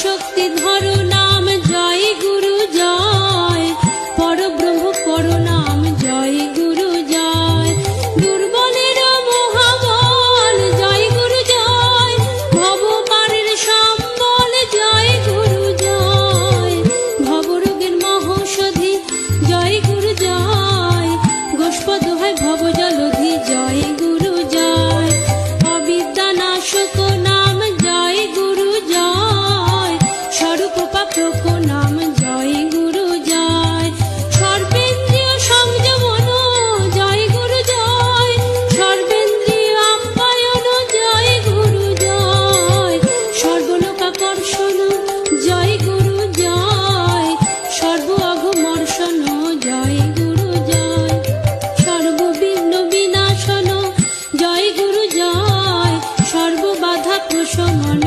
শক্তি ধর নাম জয় গুরু জয়, পরব্রহ্ম পর নাম জয় গুরু জয়। দুর্বলের মহাবল জয় গুরু জয়, ভবপারের সম্বল জয় গুরু জয়। ভবরোগের মহৌষধি জয় গুরু জয়, গোষ্পদ হয় ভব জলধি জয় গুরু জয়। অবিদ্যানাশক নাম জয় গুরু জয়, স্বরূপ পাপ্রক নাম জয় গুরু জয়। সর্বেন্দ্রিয় সংযমন জয় গুরু জয়, সর্বেন্দ্রিয় আপ্যায়ন জয় গুরু জয়। সর্বলোকাকর্ষণ জয় গুরু জয়, সর্ব অঘমর্ষণ জয় গুরু জয়। সর্ববিঘ্ন বিনাশন জয় গুরু জয়, সর্ববাধা প্রশমন